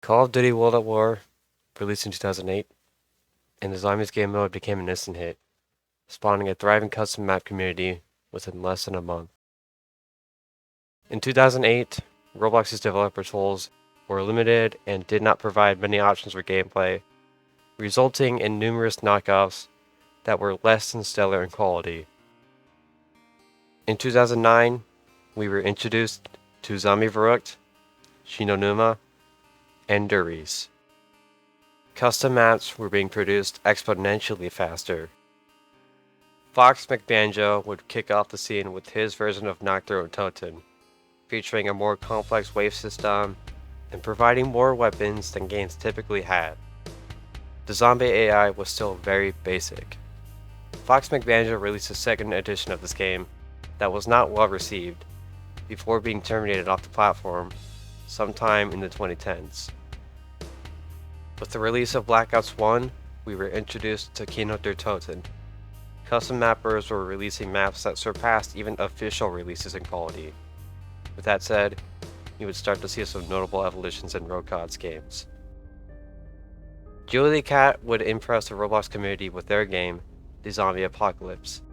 Call of Duty World at War, released in 2008, and the Zombies game mode became an instant hit, spawning a thriving custom map community within less than a month. In 2008, Roblox's developer tools were limited and did not provide many options for gameplay, resulting in numerous knockoffs that were less than stellar in quality. In 2009, we were introduced to Zombie Verrückt, Shinonuma, and Duries. Custom maps were being produced exponentially faster. Fox McBanjo would kick off the scene with his version of Nocturne Toten, featuring a more complex wave system and providing more weapons than games typically had. The zombie AI was still very basic. Fox McBanjo released a second edition of this game that was not well received, before being terminated off the platform sometime in the 2010s. With the release of Black Ops 1, we were introduced to Kino der Toten. Custom mappers were releasing maps that surpassed even official releases in quality. With that said, you would start to see some notable evolutions in RO-CoDZ games. Julie Cat would impress the Roblox community with their game, The Zombie Apocalypse.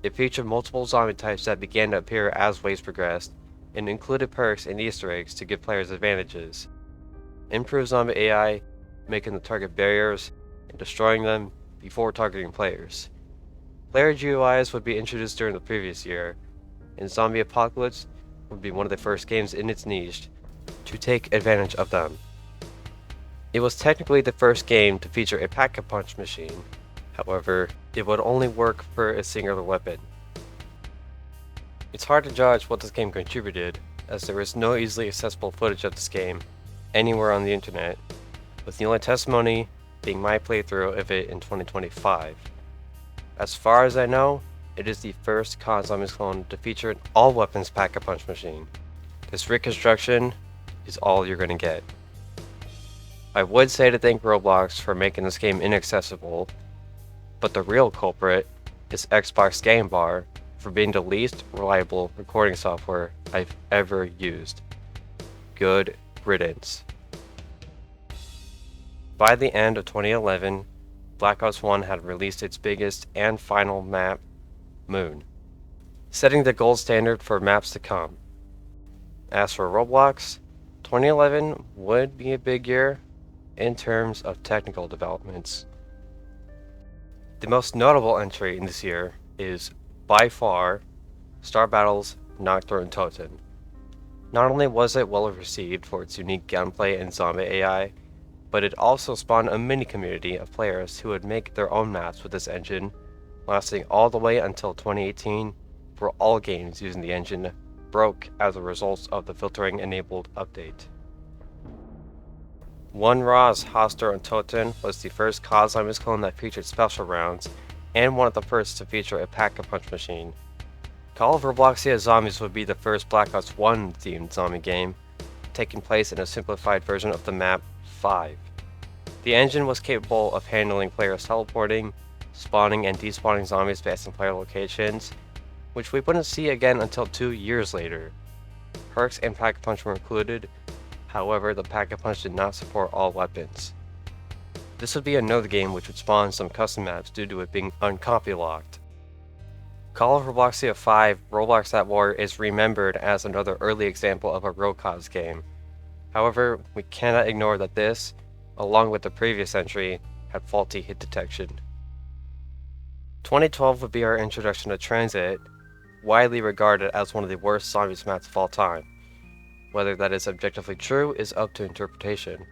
It featured multiple zombie types that began to appear as waves progressed, and included perks and Easter eggs to give players advantages. Improved zombie AI, making the target barriers and destroying them before targeting players. Player GUIs would be introduced during the previous year, and Zombie Apocalypse would be one of the first games in its niche to take advantage of them. It was technically the first game to feature a pack-a-punch machine. However, it would only work for a singular weapon. It's hard to judge what this game contributed, as there is no easily accessible footage of this game anywhere on the internet, with the only testimony being my playthrough of it in 2025. As far as I know, it is the first COD Zombies clone to feature an all-weapons pack-a-punch machine. This reconstruction is all you're gonna get. I would say to thank Roblox for making this game inaccessible, but the real culprit is Xbox Game Bar for being the least reliable recording software I've ever used. Good riddance. By the end of 2011, Black Ops 1 had released its biggest and final map, Moon, setting the gold standard for maps to come. As for Roblox, 2011 would be a big year in terms of technical developments. The most notable entry in this year is, by far, Star Battle's Nocturne Toten. Not only was it well received for its unique gunplay and zombie AI, but it also spawned a mini community of players who would make their own maps with this engine, lasting all the way until 2018, where all games using the engine broke as a result of the filtering-enabled update. One Ra's Hoster and Toten was the first COD Zombies clone that featured special rounds, and one of the first to feature a pack-a-punch machine. Call of Robloxia Zombies would be the first Black Ops 1 themed zombie game, taking place in a simplified version of the map 5. The engine was capable of handling players teleporting, spawning and despawning zombies based on player locations, which we wouldn't see again until 2 years later. Perks and pack-a-punch were included, however the pack-a-punch did not support all weapons. This would be another game which would spawn some custom maps due to it being uncopy locked. Call of Robloxia 5 Roblox at War is remembered as another early example of a RO-CoDZ game. However, we cannot ignore that this, along with the previous entry, had faulty hit detection. 2012 would be our introduction to Transit, widely regarded as one of the worst zombies maps of all time. Whether that is objectively true is up to interpretation.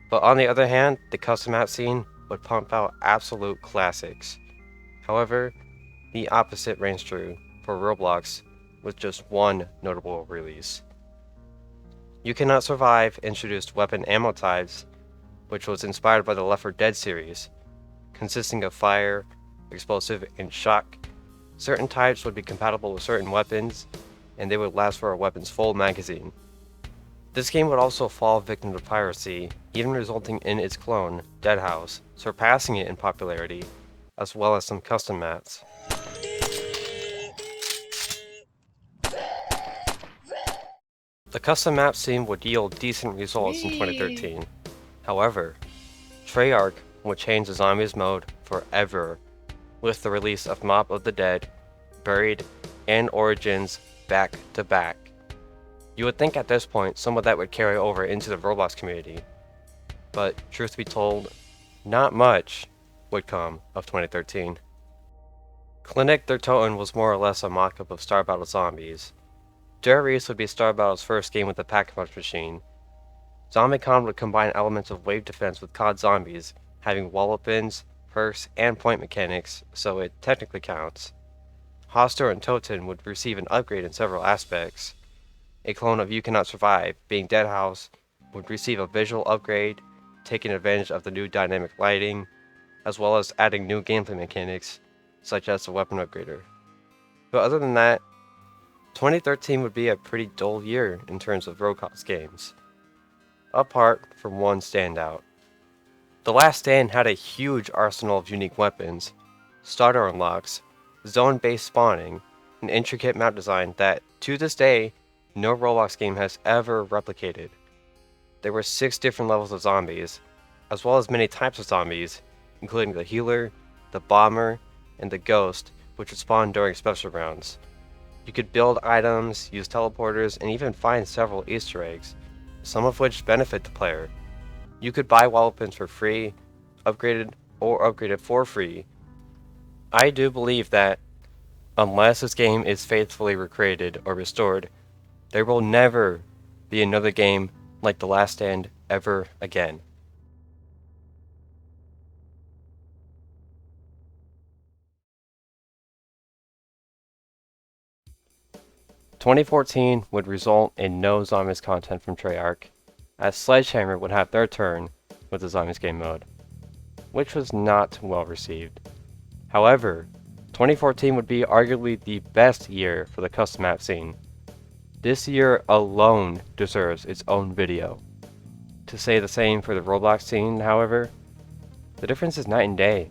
But on the other hand, the custom map scene would pump out absolute classics. However, the opposite reigns true for Roblox, with just one notable release. You Cannot Survive introduced weapon ammo types, which was inspired by the Left 4 Dead series, consisting of fire, explosive, and shock. Certain types would be compatible with certain weapons, and they would last for a weapon's full magazine. This game would also fall victim to piracy, even resulting in its clone, Deadhouse, surpassing it in popularity, as well as some custom maps. The custom map scene would yield decent results in 2013, However, Treyarch would change the zombies mode forever with the release of Mob of the Dead, Buried, and Origins back to back. You would think at this point some of that would carry over into the Roblox community, but truth be told, not much would come of 2013. Clinic der Toten was more or less a mock-up of Star Battle Zombies. Der Riese would be Star Battle's first game with the pack-a-punch machine. ZombieCon would combine elements of wave defense with COD Zombies, having wall weapons, perks, and point mechanics, so it technically counts. Hostel and Toten would receive an upgrade in several aspects. A clone of You Cannot Survive, being Deadhouse, would receive a visual upgrade, taking advantage of the new dynamic lighting, as well as adding new gameplay mechanics, such as the weapon upgrader. But other than that, 2013 would be a pretty dull year in terms of RO-CoDZ games, apart from one standout. The Last Stand had a huge arsenal of unique weapons, starter unlocks, zone-based spawning, and intricate map design that, to this day, no Roblox game has ever replicated. There were 6 different levels of zombies, as well as many types of zombies, including the healer, the bomber, and the ghost, which would spawn during special rounds. You could build items, use teleporters, and even find several Easter eggs, some of which benefit the player. You could buy wall weapons for free, upgraded for free. I do believe that, unless this game is faithfully recreated or restored, there will never be another game like The Last Stand ever again. "2014 would result in no Zombies content from Treyarch, as Sledgehammer would have their turn with the Zombies game mode, which was not well received. However, 2014 would be arguably the best year for the custom map scene. This year alone deserves its own video. To say the same for the Roblox scene, however, the difference is night and day.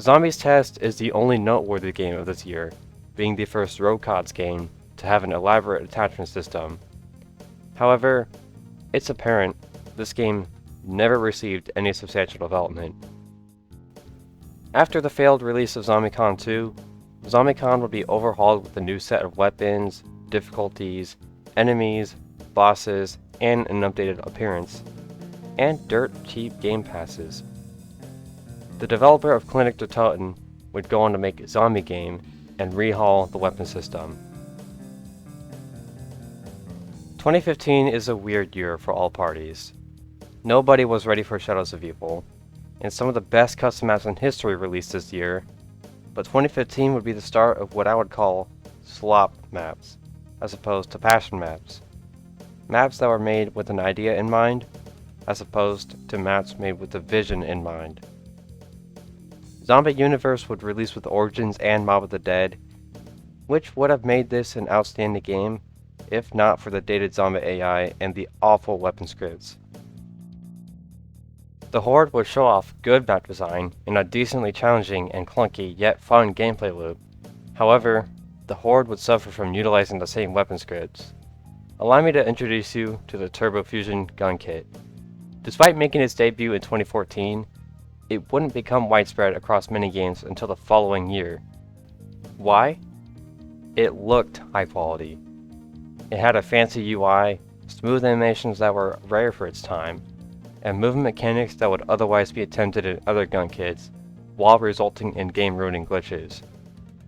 Zombies Test is the only noteworthy game of this year, being the first RO-CoDZ game to have an elaborate attachment system. However, it's apparent this game never received any substantial development. After the failed release of ZombieCon 2, ZombieCon would be overhauled with a new set of weapons, difficulties, enemies, bosses, and an updated appearance, and dirt cheap game passes. The developer of Clinic der Toten would go on to make Zombie Game and rehaul the weapon system. 2015 is a weird year for all parties. Nobody was ready for Shadows of Evil, and some of the best custom maps in history released this year, but 2015 would be the start of what I would call slop maps, as opposed to passion maps. Maps that were made with an idea in mind, as opposed to maps made with a vision in mind. Zombie Universe would release with Origins and Mob of the Dead, which would have made this an outstanding game, if not for the dated zombie AI and the awful weapon scripts. The Horde would show off good map design and a decently challenging and clunky yet fun gameplay loop. However, the Horde would suffer from utilizing the same weapon scripts. Allow me to introduce you to the Turbo Fusion gun kit. Despite making its debut in 2014, it wouldn't become widespread across many games until the following year. Why? It looked high quality. It had a fancy UI, smooth animations that were rare for its time, and movement mechanics that would otherwise be attempted in other gun kits, while resulting in game-ruining glitches.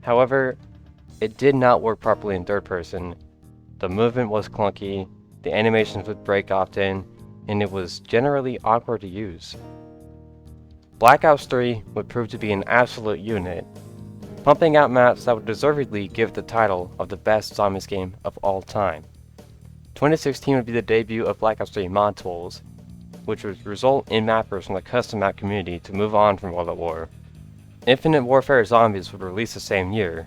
However, it did not work properly in third person. The movement was clunky, the animations would break often, and it was generally awkward to use. Black Ops 3 would prove to be an absolute unit, pumping out maps that would deservedly give the title of the best zombies game of all time. 2016 would be the debut of Black Ops 3 mod tools, which would result in mappers from the custom map community to move on from World at War. Infinite Warfare Zombies would release the same year,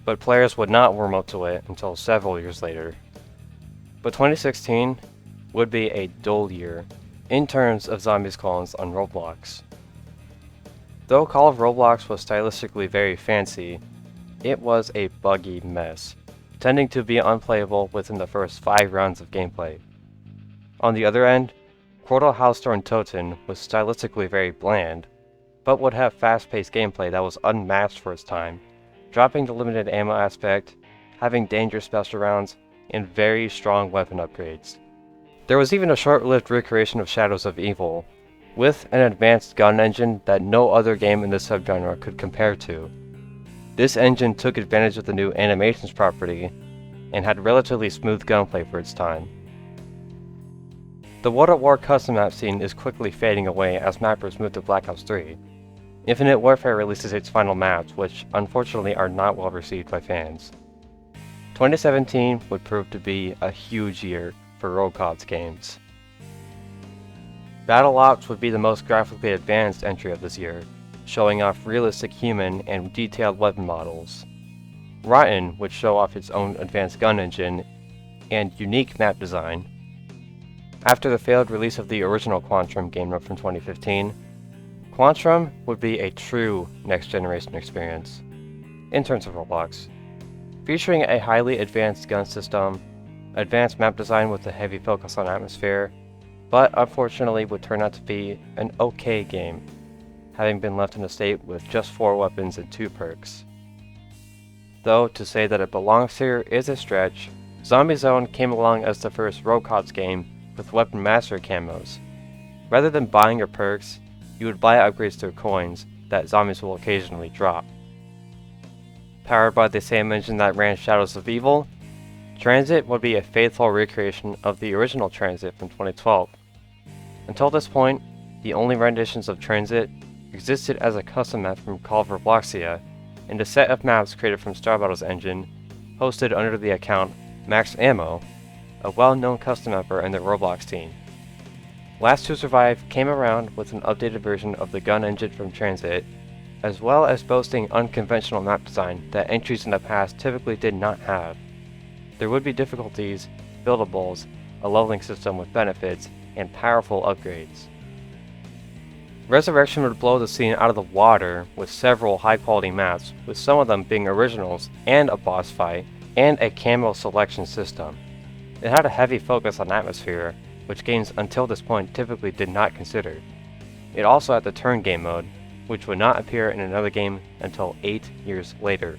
but players would not warm up to it until several years later. But 2016 would be a dull year in terms of zombies clones on Roblox. Though Call of Roblox was stylistically very fancy, it was a buggy mess, tending to be unplayable within the first 5 rounds of gameplay. On the other end, Quartal Hailstorm Toten was stylistically very bland, but would have fast-paced gameplay that was unmatched for its time, dropping the limited ammo aspect, having dangerous special rounds, and very strong weapon upgrades. There was even a short-lived recreation of Shadows of Evil, with an advanced gun engine that no other game in this subgenre could compare to. This engine took advantage of the new animations property, and had relatively smooth gunplay for its time. The World at War custom map scene is quickly fading away as mappers move to Black Ops 3. Infinite Warfare releases its final maps, which unfortunately are not well received by fans. 2017 would prove to be a huge year for RO-CoDZ games. Battle Ops would be the most graphically advanced entry of this year, showing off realistic human and detailed weapon models. Rotten would show off its own advanced gun engine and unique map design. After the failed release of the original Quantrum game mode from 2015, Quantrum would be a true next-generation experience, in terms of Roblox, featuring a highly advanced gun system, advanced map design with a heavy focus on atmosphere, but unfortunately would turn out to be an okay game, having been left in a state with just 4 weapons and 2 perks. Though to say that it belongs here is a stretch, Zombie Zone came along as the first RO-CoDZ game with weapon mastery camos. Rather than buying your perks, you would buy upgrades through coins that zombies will occasionally drop. Powered by the same engine that ran Shadows of Evil, Transit would be a faithful recreation of the original Transit from 2012. Until this point, the only renditions of Transit existed as a custom map from Call of ROBLOXia, and a set of maps created from Star Battle's engine, hosted under the account Max Ammo, a well-known custom mapper in the Roblox team. Last to Survive came around with an updated version of the gun engine from Transit, as well as boasting unconventional map design that entries in the past typically did not have. There would be difficulties, buildables, a leveling system with benefits, and powerful upgrades. Resurrection would blow the scene out of the water with several high-quality maps, with some of them being originals and a boss fight, and a camo selection system. It had a heavy focus on atmosphere, which games until this point typically did not consider. It also had the turn game mode, which would not appear in another game until 8 years later.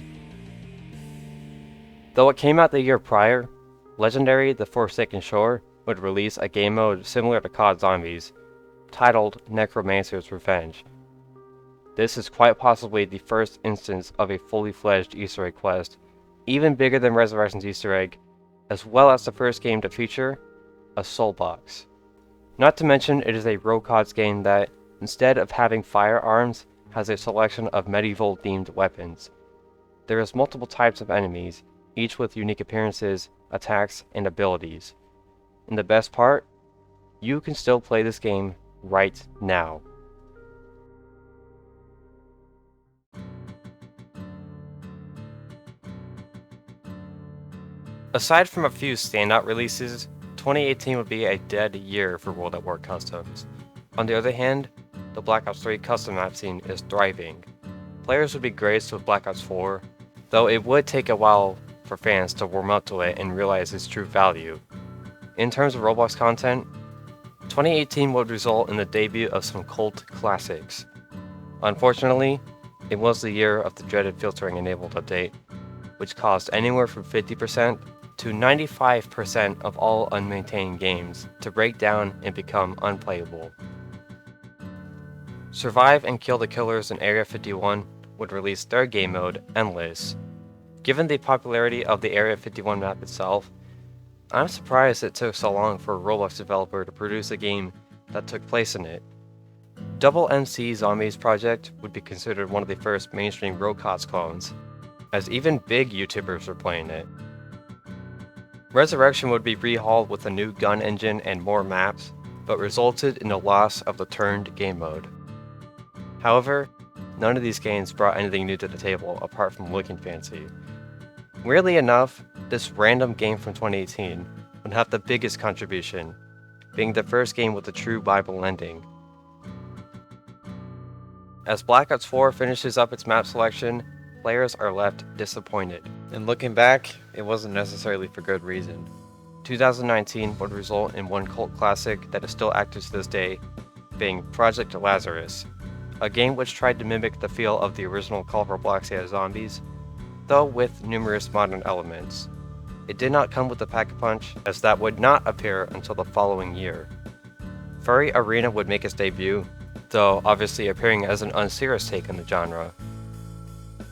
Though it came out the year prior, Legendary The Forsaken Shore would release a game mode similar to COD Zombies, titled Necromancer's Revenge. This is quite possibly the first instance of a fully fledged Easter egg quest, even bigger than Resurrection's Easter egg, as well as the first game to feature a soul box. Not to mention it is a RO-CoDZ game that, instead of having firearms, has a selection of medieval themed weapons. There is multiple types of enemies, each with unique appearances, attacks, and abilities. And the best part? You can still play this game right now. Aside from a few standout releases, 2018 would be a dead year for World at War customs. On the other hand, the Black Ops 3 custom map scene is thriving. Players would be graced with Black Ops 4, though it would take a while for fans to warm up to it and realize its true value. In terms of Roblox content, 2018 would result in the debut of some cult classics. Unfortunately, it was the year of the dreaded filtering enabled update, which caused anywhere from 50% to 95% of all unmaintained games to break down and become unplayable. Survive and Kill the Killers in Area 51 would release their game mode, Endless. Given the popularity of the Area 51 map itself, I'm surprised it took so long for a Roblox developer to produce a game that took place in it. Double MC Zombies project would be considered one of the first mainstream RO-CoDZ clones, as even big YouTubers were playing it. Resurrection would be rehauled with a new gun engine and more maps, but resulted in the loss of the turned game mode. However, none of these games brought anything new to the table apart from looking fancy. Weirdly enough, this random game from 2018 would have the biggest contribution, being the first game with a true buyable ending. As Black Ops 4 finishes up its map selection, players are left disappointed. And looking back, it wasn't necessarily for good reason. 2019 would result in one cult classic that is still active to this day, being Project Lazarus, a game which tried to mimic the feel of the original Call of ROBLOX zombies, though with numerous modern elements. It did not come with a pack-a-punch, as that would not appear until the following year. Furry Arena would make its debut, though obviously appearing as an unserious take on the genre.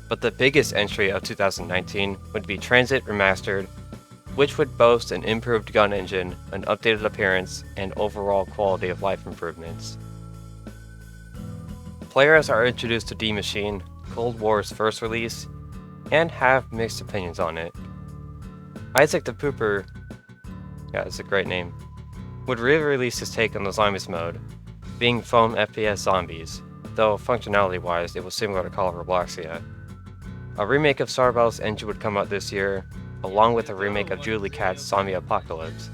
But the biggest entry of 2019 would be Transit Remastered, which would boast an improved gun engine, an updated appearance, and overall quality of life improvements. Players are introduced to D Machine, Cold War's first release, and have mixed opinions on it. Isaac the Pooper, yeah, it's a great name, would re-release his take on the zombies mode, being foam FPS zombies, though functionality-wise it was similar to Call of ROBLOX. A remake of Starbell's engine would come out this year, along with a remake of Julie Cat's Zombie Apocalypse.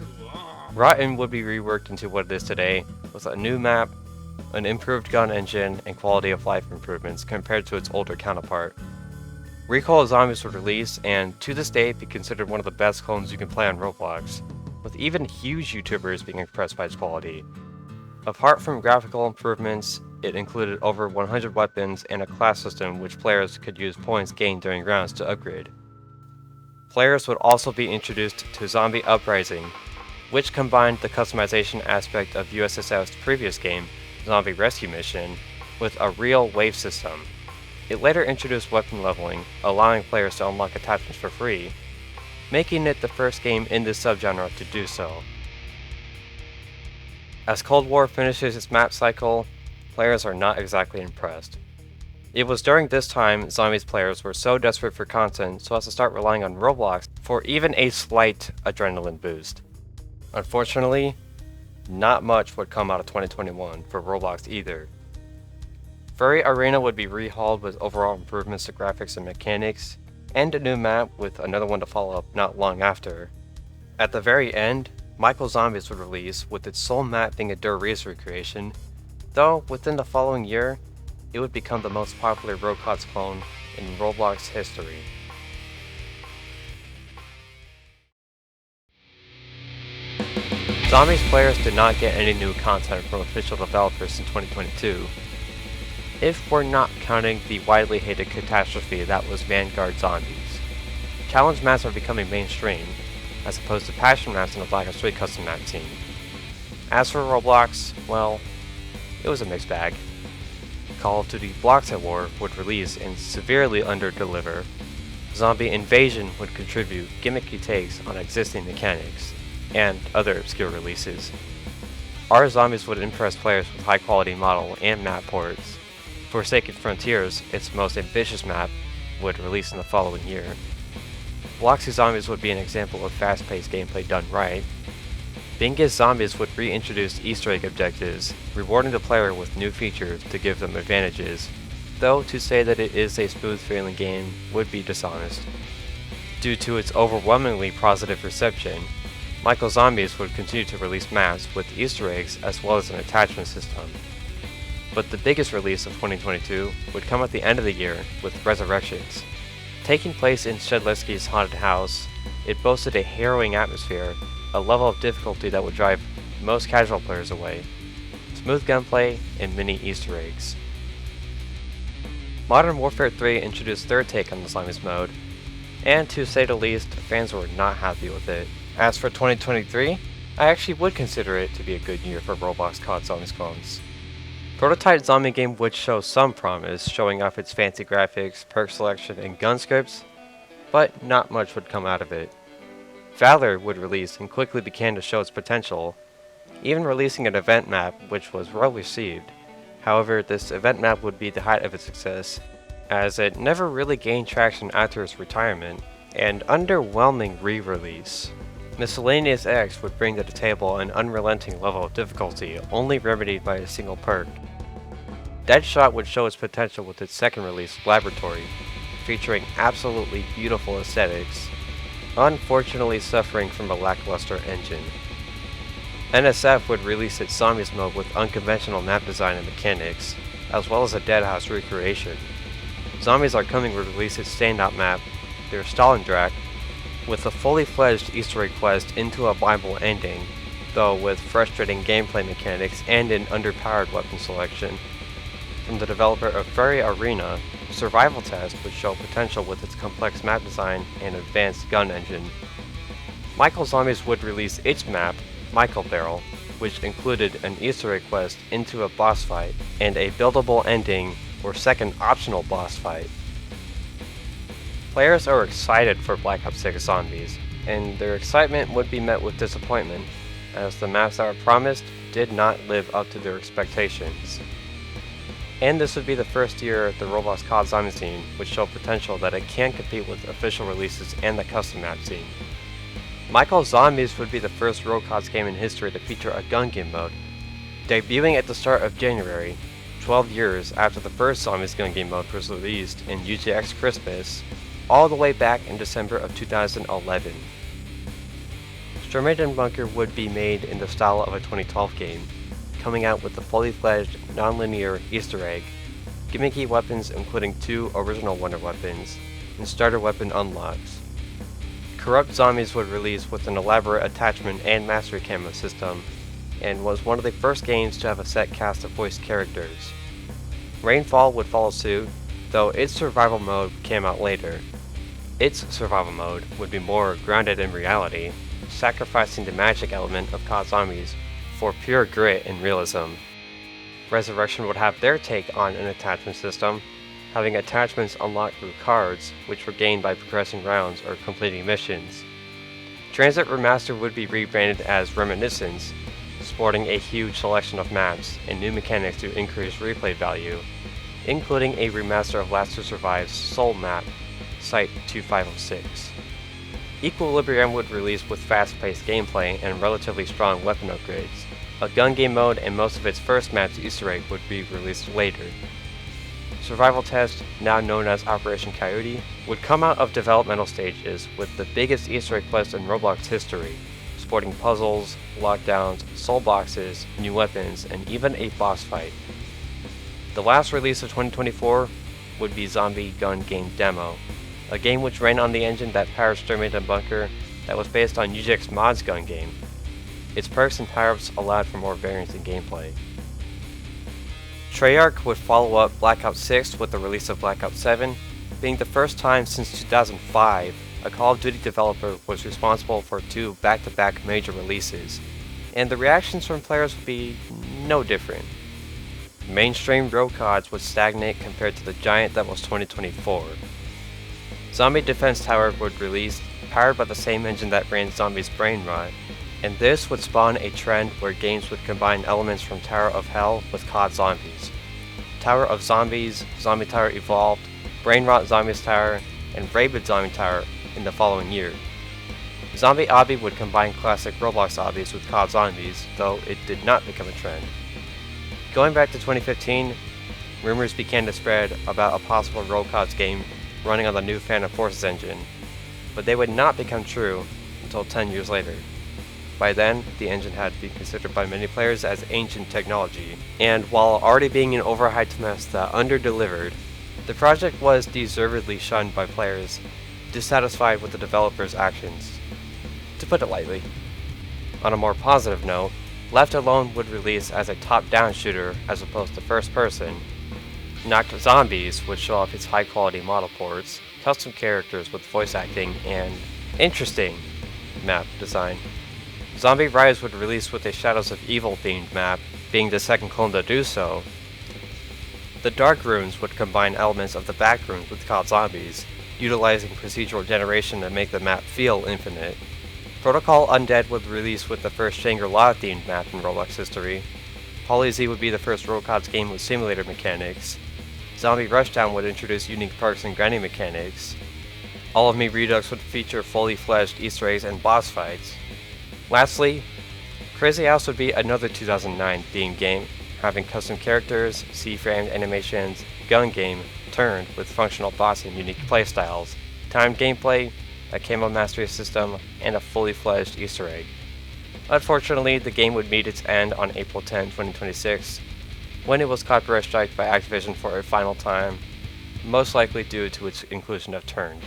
Rotten would be reworked into what it is today, with a new map, an improved gun engine, and quality of life improvements compared to its older counterpart. Recall of Zombies would release, and to this day be considered one of the best clones you can play on Roblox, with even huge YouTubers being impressed by its quality. Apart from graphical improvements, it included over 100 weapons and a class system which players could use points gained during rounds to upgrade. Players would also be introduced to Zombie Uprising, which combined the customization aspect of USSF's previous game, Zombie Rescue Mission, with a real wave system. It later introduced weapon leveling, allowing players to unlock attachments for free, making it the first game in this subgenre to do so. As Cold War finishes its map cycle, players are not exactly impressed. It was during this time Zombies players were so desperate for content so as to start relying on Roblox for even a slight adrenaline boost. Unfortunately, not much would come out of 2021 for Roblox either. Furry Arena would be rehauled with overall improvements to graphics and mechanics, and a new map with another one to follow up not long after. At the very end, Michael Zombies would release with its sole map being a Der Riese recreation, though within the following year, it would become the most popular RO-CoDZ clone in Roblox history. Zombies players did not get any new content from official developers in 2022, if we're not counting the widely hated catastrophe that was Vanguard Zombies. Challenge maps are becoming mainstream, as opposed to passion maps in the Black Ops 3 custom map scene. As for Roblox, well, it was a mixed bag. Call of Duty Blocks at War would release and severely under-deliver. Zombie Invasion would contribute gimmicky takes on existing mechanics, and other obscure releases. Our Zombies would impress players with high-quality model and map ports. Forsaken Frontiers, its most ambitious map, would release in the following year. Bloxy Zombies would be an example of fast-paced gameplay done right. Bingus Zombies would reintroduce Easter egg objectives, rewarding the player with new features to give them advantages, though to say that it is a smooth sailing game would be dishonest. Due to its overwhelmingly positive reception, Michael Zombies would continue to release maps with Easter eggs as well as an attachment system. But the biggest release of 2022 would come at the end of the year with Resurrections. Taking place in Shedletsky's haunted house, it boasted a harrowing atmosphere, a level of difficulty that would drive most casual players away, smooth gunplay, and many Easter eggs. Modern Warfare 3 introduced their take on the Zombies mode, and to say the least, fans were not happy with it. As for 2023, I actually would consider it to be a good year for Roblox COD Zombies clones. Prototype zombie game would show some promise, showing off its fancy graphics, perk selection, and gun scripts, but not much would come out of it. Valor would release and quickly began to show its potential, even releasing an event map which was well received. However, this event map would be the height of its success, as it never really gained traction after its retirement, and underwhelming re-release. Miscellaneous X would bring to the table an unrelenting level of difficulty, only remedied by a single perk. Deadshot would show its potential with its second release, Laboratory, featuring absolutely beautiful aesthetics, unfortunately suffering from a lackluster engine. NSF would release its Zombies mode with unconventional map design and mechanics, as well as a Deadhouse recreation. Zombies Are Coming would release its standout map, their Stalingrad, with a fully fledged Easter egg quest into a buyable ending, though with frustrating gameplay mechanics and an underpowered weapon selection. From the developer of Fairy Arena, Survival Test would show potential with its complex map design and advanced gun engine. Michael Zombies would release its map, Michael Barrel, which included an Easter egg quest into a boss fight and a buildable ending or second optional boss fight. Players are excited for Black Ops 6 Zombies, and their excitement would be met with disappointment, as the maps that were promised did not live up to their expectations. And this would be the first year the ROBLOX CoDZ Zombie scene would show potential that it can compete with official releases and the custom map scene. Michael Zombies would be the first RO-CoDZ game in history to feature a gun game mode, debuting at the start of January, 12 years after the first Zombies gun game mode was released in UGX Christmas, all the way back in December of 2011. Exterminate and Bunker would be made in the style of a 2012 game, coming out with a fully fledged, non-linear Easter egg, gimmicky weapons including 2 original Wonder Weapons, and starter weapon unlocks. Corrupt Zombies would release with an elaborate attachment and mastery camo system, and was one of the first games to have a set cast of voiced characters. Rainfall would follow suit, though its survival mode came out later. Its survival mode would be more grounded in reality, sacrificing the magic element of CoDZ Zombies for pure grit and realism. Resurrection would have their take on an attachment system, having attachments unlocked through cards, which were gained by progressing rounds or completing missions. Transit Remastered would be rebranded as Reminiscence, sporting a huge selection of maps and new mechanics to increase replay value, including a remaster of Last to Survive's Soul map, Site 2506. Equilibrium would release with fast-paced gameplay and relatively strong weapon upgrades. A gun game mode and most of its first map's Easter egg would be released later. Survival Test, now known as Operation Coyote, would come out of developmental stages with the biggest Easter egg quest in Roblox history, sporting puzzles, lockdowns, soul boxes, new weapons, and even a boss fight. The last release of 2024 would be Zombie Gun Game Demo, a game which ran on the engine that powered Exterminate and Bunker that was based on UGX Mod's gun game. Its perks and power-ups allowed for more variance in gameplay. Treyarch would follow up Black Ops 6 with the release of Black Ops 7, being the first time since 2005 a Call of Duty developer was responsible for 2 back-to-back major releases, and the reactions from players would be no different. Mainstream RO-CoDZ would stagnate compared to the giant that was 2024. Zombie Defense Tower would release, powered by the same engine that ran Zombies Brain Rot, and this would spawn a trend where games would combine elements from Tower of Hell with CoDZ Zombies. Tower of Zombies, Zombie Tower Evolved, Brain Rot Zombies Tower, and Rabid Zombie Tower in the following year. Zombie Obby would combine classic Roblox obbies with CoDZ Zombies, though it did not become a trend. Going back to 2015, rumors began to spread about a possible RO-CoDZ game running on the new Phantom Forces engine, but they would not become true until 10 years later. By then, the engine had been considered by many players as ancient technology, and while already being an overhyped mess that under-delivered, the project was deservedly shunned by players dissatisfied with the developer's actions, to put it lightly. On a more positive note, Left Alone would release as a top-down shooter as opposed to first-person. Knocked Zombies would show off its high-quality model ports, custom characters with voice acting, and interesting map design. Zombie Rise would release with a Shadows of Evil themed map, being the second clone to do so. The Dark Rooms would combine elements of the Back Rooms with CoDZ Zombies, utilizing procedural generation to make the map feel infinite. Protocol Undead would release with the first Shangri-La themed map in Roblox history. PolyZ would be the first RO-CoDZ game with simulator mechanics. Zombie Rushdown would introduce unique perks and grinding mechanics. All of Me Redux would feature fully fledged Easter eggs and boss fights. Lastly, Crazy House would be another 2009 themed game, having custom characters, C-framed animations, gun game, turned with functional boss and unique playstyles, timed gameplay, a camo mastery system, and a fully fledged Easter egg. Unfortunately, the game would meet its end on April 10, 2026, when it was copyright striked by Activision for a final time, most likely due to its inclusion of Turned.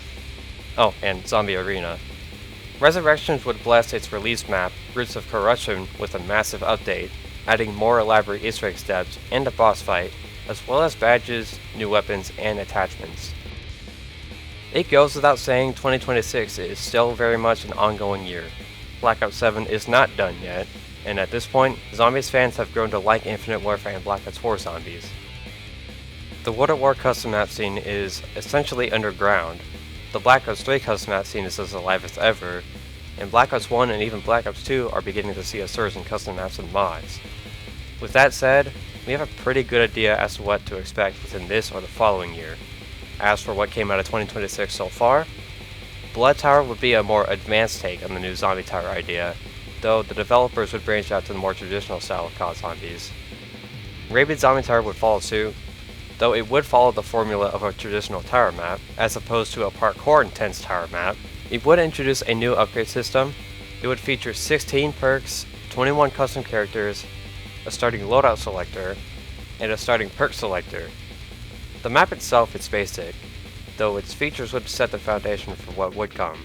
Oh, and Zombie Arena. Resurrections would bless its release map, Roots of Corruption, with a massive update, adding more elaborate Easter egg steps and a boss fight, as well as badges, new weapons, and attachments. It goes without saying 2026 is still very much an ongoing year. Black Ops 7 is not done yet, and at this point, Zombies fans have grown to like Infinite Warfare and Black Ops 4 Zombies. The World at War custom map scene is essentially underground. The Black Ops 3 custom map scene is as alive as ever, and Black Ops 1 and even Black Ops 2 are beginning to see a surge in custom maps and mods. With that said, we have a pretty good idea as to what to expect within this or the following year. As for what came out of 2026 so far, Blood Tower would be a more advanced take on the new Zombie Tower idea, though the developers would branch out to the more traditional style of COD zombies. Rabid Zombie Tower would follow suit, though it would follow the formula of a traditional tower map, as opposed to a parkour intense tower map. It would introduce a new upgrade system. It would feature 16 perks, 21 custom characters, a starting loadout selector, and a starting perk selector. The map itself is basic, though its features would set the foundation for what would come.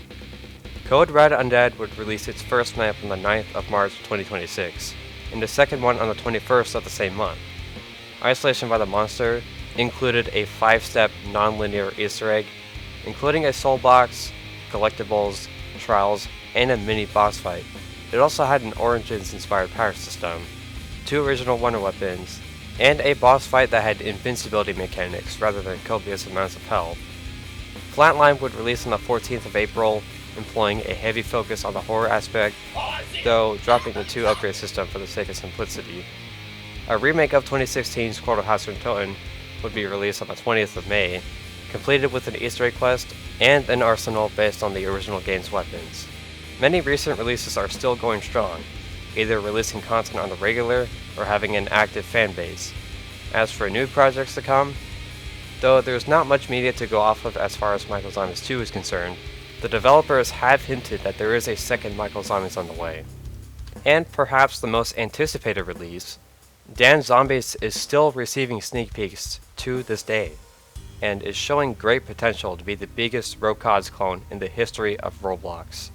Code Red Undead would release its first map on the 9th of March 2026, and the second one on the 21st of the same month. Isolation by the Monster included a 5-step non-linear Easter egg, including a soul box, collectibles, trials, and a mini boss fight. It also had an Origins-inspired power system, 2 original wonder weapons, and a boss fight that had invincibility mechanics rather than copious amounts of health. Flatline would release on the 14th of April, employing a heavy focus on the horror aspect, though dropping the 2 upgrade system for the sake of simplicity. A remake of 2016's Quarterhouse and Toten would be released on the 20th of May, completed with an Easter egg quest and an arsenal based on the original game's weapons. Many recent releases are still going strong, either releasing content on the regular or having an active fan base. As for new projects to come, though there's not much media to go off of as far as Michael Zombies 2 is concerned, the developers have hinted that there is a second Michael Zombies on the way. And perhaps the most anticipated release, Dan Zombies is still receiving sneak peeks to this day, and is showing great potential to be the biggest RO-CoDZ clone in the history of Roblox.